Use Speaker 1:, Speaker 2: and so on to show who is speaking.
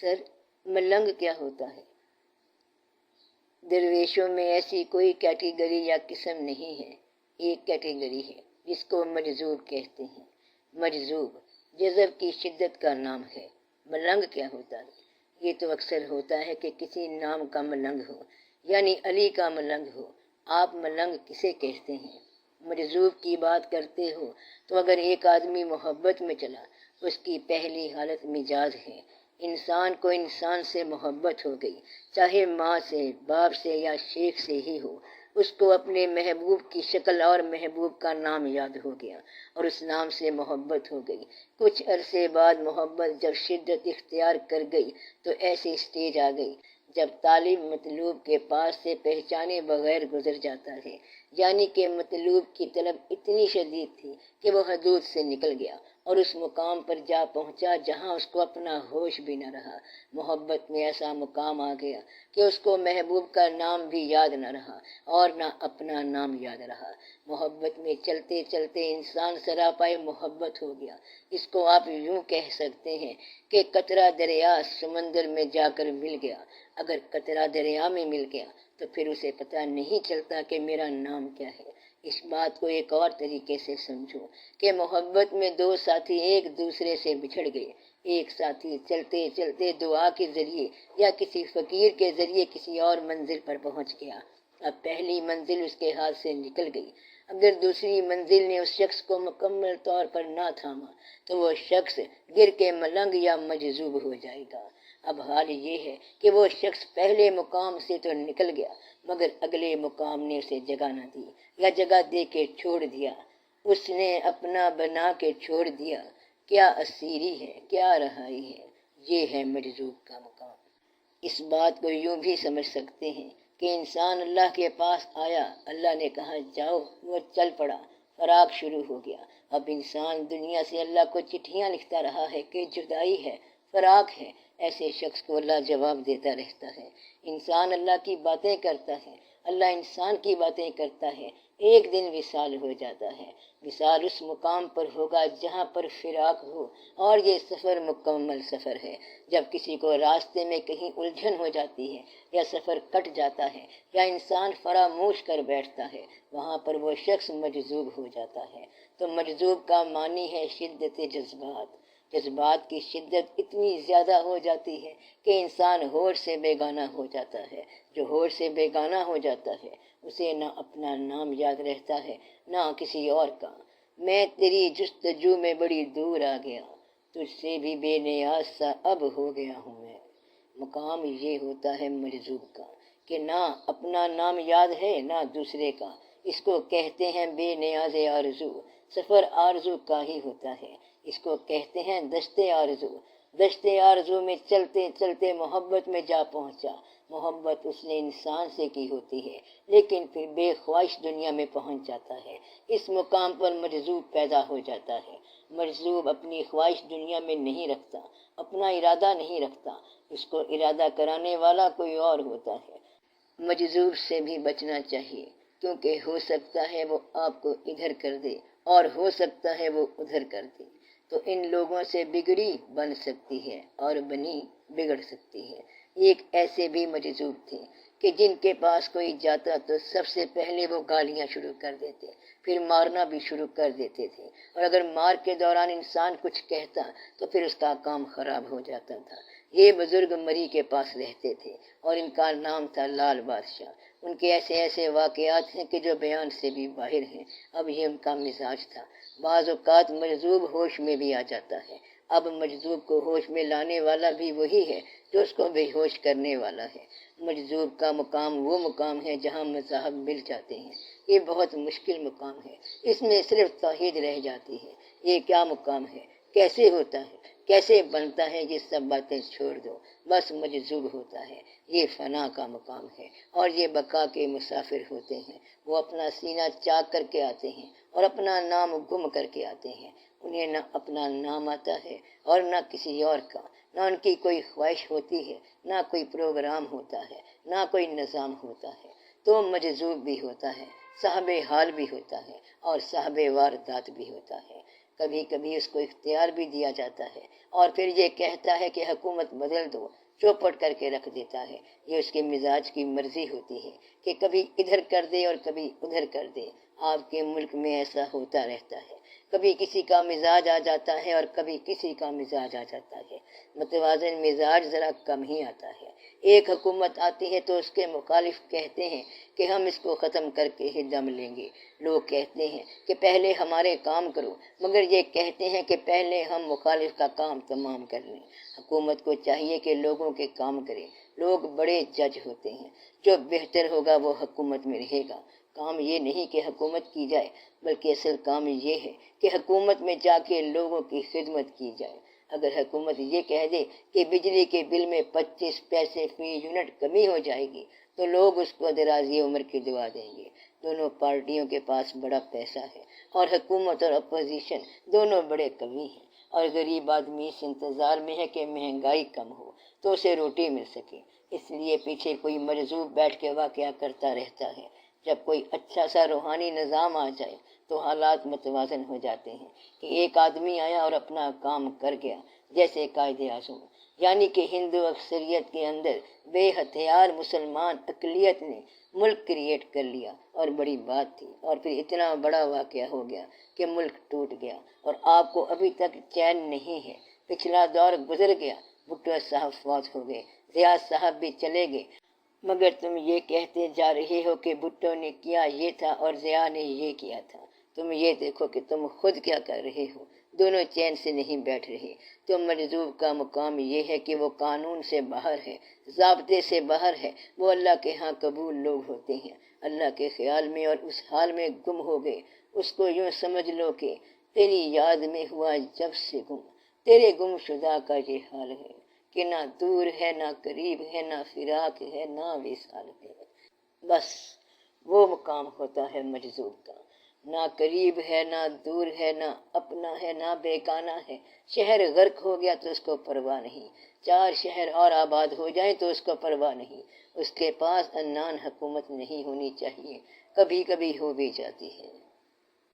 Speaker 1: سر ملنگ کیا ہوتا ہے؟ درویشوں میں ایسی کوئی کیٹیگری یا قسم نہیں ہے، ایک کیٹیگری ہے جس کو مجذوب کہتے ہیں۔ مجذوب جذب کی شدت کا نام ہے۔ ملنگ کیا ہوتا ہے؟ یہ تو اکثر ہوتا ہے کہ کسی نام کا ملنگ ہو، یعنی علی کا ملنگ ہو۔ آپ ملنگ کسے کہتے ہیں؟ مجذوب کی بات کرتے ہو تو اگر ایک آدمی محبت میں چلا، اس کی پہلی حالت مزاج ہے۔ انسان کو انسان سے محبت ہو گئی، چاہے ماں سے، باپ سے یا شیخ سے ہی ہو، اس کو اپنے محبوب کی شکل اور محبوب کا نام یاد ہو گیا اور اس نام سے محبت ہو گئی۔ کچھ عرصے بعد محبت جب شدت اختیار کر گئی تو ایسی اسٹیج آ گئی جب طالب مطلوب کے پاس سے پہچانے بغیر گزر جاتا ہے، یعنی کہ مطلوب کی طلب اتنی شدید تھی کہ وہ حدود سے نکل گیا اور اس مقام پر جا پہنچا جہاں اس کو اپنا ہوش بھی نہ رہا۔ محبت میں ایسا مقام آ گیا کہ اس کو محبوب کا نام بھی یاد نہ رہا اور نہ اپنا نام یاد رہا۔ محبت میں چلتے چلتے انسان سراپائے محبت ہو گیا۔ اس کو آپ یوں کہہ سکتے ہیں کہ قطرہ دریا سمندر میں جا کر مل گیا۔ اگر قطرہ دریا میں مل گیا تو پھر اسے پتہ نہیں چلتا کہ میرا نام کیا ہے۔ اس بات کو ایک اور طریقے سے سمجھو کہ محبت میں دو ساتھی ایک دوسرے سے بچھڑ گئے۔ ایک ساتھی چلتے چلتے دعا کے ذریعے یا کسی فقیر کے ذریعے کسی اور منزل پر پہنچ گیا۔ اب پہلی منزل اس کے ہاتھ سے نکل گئی۔ اگر دوسری منزل نے اس شخص کو مکمل طور پر نہ تھاما تو وہ شخص گر کے ملنگ یا مجذوب ہو جائے گا۔ اب حال یہ ہے کہ وہ شخص پہلے مقام سے تو نکل گیا مگر اگلے مقام نے اسے جگہ نہ دی یا جگہ دے کے چھوڑ دیا۔ اس نے اپنا بنا کے چھوڑ دیا۔ کیا اسیری ہے، کیا رہائی ہے، یہ ہے مجذوب کا مقام۔ اس بات کو یوں بھی سمجھ سکتے ہیں کہ انسان اللہ کے پاس آیا، اللہ نے کہا جاؤ، وہ چل پڑا، فراق شروع ہو گیا۔ اب انسان دنیا سے اللہ کو چٹھیاں لکھتا رہا ہے کہ جدائی ہے، فراق ہے۔ ایسے شخص کو اللہ جواب دیتا رہتا ہے۔ انسان اللہ کی باتیں کرتا ہے، اللہ انسان کی باتیں کرتا ہے۔ ایک دن وصال ہو جاتا ہے۔ وصال اس مقام پر ہوگا جہاں پر فراق ہو، اور یہ سفر مکمل سفر ہے۔ جب کسی کو راستے میں کہیں الجھن ہو جاتی ہے یا سفر کٹ جاتا ہے یا انسان فراموش کر بیٹھتا ہے، وہاں پر وہ شخص مجذوب ہو جاتا ہے۔ تو مجذوب کا معنی ہے شدت جذبات۔ جذبات کی شدت اتنی زیادہ ہو جاتی ہے کہ انسان ہوش سے بیگانہ ہو جاتا ہے۔ جو ہوش سے بیگانہ ہو جاتا ہے اسے نہ اپنا نام یاد رہتا ہے نہ کسی اور کا۔ میں تیری جستجو میں بڑی دور آ گیا، تجھ سے بھی بے نیاز سا اب ہو گیا ہوں میں۔ مقام یہ ہوتا ہے مجذوب کا کہ نہ اپنا نام یاد ہے نہ دوسرے کا۔ اس کو کہتے ہیں بے نیاز آرزو۔ سفر آرزو کا ہی ہوتا ہے۔ اس کو کہتے ہیں دشت آرزو۔ دشت آرزو میں چلتے چلتے محبت میں جا پہنچا۔ محبت اس نے انسان سے کی ہوتی ہے لیکن پھر بے خواہش دنیا میں پہنچ جاتا ہے۔ اس مقام پر مجذوب پیدا ہو جاتا ہے۔ مجذوب اپنی خواہش دنیا میں نہیں رکھتا، اپنا ارادہ نہیں رکھتا، اس کو ارادہ کرانے والا کوئی اور ہوتا ہے۔ مجذوب سے بھی بچنا چاہیے کیونکہ ہو سکتا ہے وہ آپ کو ادھر کر دے اور ہو سکتا ہے وہ ادھر کر دے۔ تو ان لوگوں سے بگڑی بن سکتی ہے اور بنی بگڑ سکتی ہے۔ ایک ایسے بھی مجذوب تھے کہ جن کے پاس کوئی جاتا تو سب سے پہلے وہ گالیاں شروع کر دیتے، پھر مارنا بھی شروع کر دیتے تھے، اور اگر مار کے دوران انسان کچھ کہتا تو پھر اس کا کام خراب ہو جاتا تھا۔ یہ بزرگ مری کے پاس رہتے تھے اور ان کا نام تھا لال بادشاہ۔ ان کے ایسے ایسے واقعات ہیں کہ جو بیان سے بھی باہر ہیں۔ اب یہ ان کا مزاج تھا۔ بعض اوقات مجذوب ہوش میں بھی آ جاتا ہے۔ اب مجذوب کو ہوش میں لانے والا بھی وہی ہے جو اس کو بے ہوش کرنے والا ہے۔ مجذوب کا مقام وہ مقام ہے جہاں مذاہب مل جاتے ہیں۔ یہ بہت مشکل مقام ہے، اس میں صرف توحید رہ جاتی ہے۔ یہ کیا مقام ہے، کیسے ہوتا ہے، کیسے بنتا ہے، یہ سب باتیں چھوڑ دو، بس مجذوب ہوتا ہے۔ یہ فنا کا مقام ہے اور یہ بقا کے مسافر ہوتے ہیں۔ وہ اپنا سینہ چاک کر کے آتے ہیں اور اپنا نام گم کر کے آتے ہیں۔ انہیں نہ اپنا نام آتا ہے اور نہ کسی اور کا، نہ ان کی کوئی خواہش ہوتی ہے، نہ کوئی پروگرام ہوتا ہے، نہ کوئی نظام ہوتا ہے۔ تو مجذوب بھی ہوتا ہے، صاحب حال بھی ہوتا ہے اور صاحب واردات بھی ہوتا ہے۔ کبھی کبھی اس کو اختیار بھی دیا جاتا ہے اور پھر یہ کہتا ہے کہ حکومت بدل دو، چوپٹ کر کے رکھ دیتا ہے۔ یہ اس کے مزاج کی مرضی ہوتی ہے کہ کبھی ادھر کر دے اور کبھی ادھر کر دے۔ آپ کے ملک میں ایسا ہوتا رہتا ہے، کبھی کسی کا مزاج آ جاتا ہے اور کبھی کسی کا مزاج آ جاتا ہے۔ متوازن مزاج ذرا کم ہی آتا ہے۔ ایک حکومت آتی ہے تو اس کے مخالف کہتے ہیں کہ ہم اس کو ختم کر کے ہی دم لیں گے۔ لوگ کہتے ہیں کہ پہلے ہمارے کام کرو، مگر یہ کہتے ہیں کہ پہلے ہم مخالف کا کام تمام کر لیں۔ حکومت کو چاہیے کہ لوگوں کے کام کرے۔ لوگ بڑے جج ہوتے ہیں، جو بہتر ہوگا وہ حکومت میں رہے گا۔ کام یہ نہیں کہ حکومت کی جائے، بلکہ اصل کام یہ ہے کہ حکومت میں جا کے لوگوں کی خدمت کی جائے۔ اگر حکومت یہ کہہ دے کہ بجلی کے بل میں 25 پیسے فی یونٹ کمی ہو جائے گی تو لوگ اس کو دراز عمر کی دعا دیں گے۔ دونوں پارٹیوں کے پاس بڑا پیسہ ہے اور حکومت اور اپوزیشن دونوں بڑے قوی ہیں، اور غریب آدمی اس انتظار میں ہے کہ مہنگائی کم ہو تو اسے روٹی مل سکے۔ اس لیے پیچھے کوئی مجذوب بیٹھ کے واقعہ کرتا رہتا ہے۔ جب کوئی اچھا سا روحانی نظام آ جائے تو حالات متوازن ہو جاتے ہیں کہ ایک آدمی آیا اور اپنا کام کر گیا، جیسے قائد اعظم، یعنی کہ ہندو اکثریت کے اندر بے ہتھیار مسلمان اقلیت نے ملک کریٹ کر لیا، اور بڑی بات تھی۔ اور پھر اتنا بڑا واقعہ ہو گیا کہ ملک ٹوٹ گیا، اور آپ کو ابھی تک چین نہیں ہے۔ پچھلا دور گزر گیا، بھٹو صاحب فوت ہو گئے، ضیاء صاحب بھی چلے گئے، مگر تم یہ کہتے جا رہے ہو کہ بھٹو نے کیا یہ تھا اور ضیاء نے یہ کیا تھا۔ تم یہ دیکھو کہ تم خود کیا کر رہے ہو۔ دونوں چین سے نہیں بیٹھ رہے۔ تو مجذوب کا مقام یہ ہے کہ وہ قانون سے باہر ہے، ضابطے سے باہر ہے۔ وہ اللہ کے ہاں قبول لوگ ہوتے ہیں، اللہ کے خیال میں اور اس حال میں گم ہو گئے۔ اس کو یوں سمجھ لو کہ تیری یاد میں ہوا جب سے گم، تیرے گم شدہ کا یہ حال ہے کہ نہ دور ہے نہ قریب ہے، نہ فراق ہے نہ وصال ہے۔ بس وہ مقام ہوتا ہے مجذوب کا، نہ قریب ہے نہ دور ہے، نہ اپنا ہے نہ بیگانہ ہے۔ شہر غرق ہو گیا تو اس کو پرواہ نہیں، 4 شہر اور آباد ہو جائیں تو اس کو پرواہ نہیں۔ اس کے پاس عنان حکومت نہیں ہونی چاہیے، کبھی کبھی ہو بھی جاتی ہے۔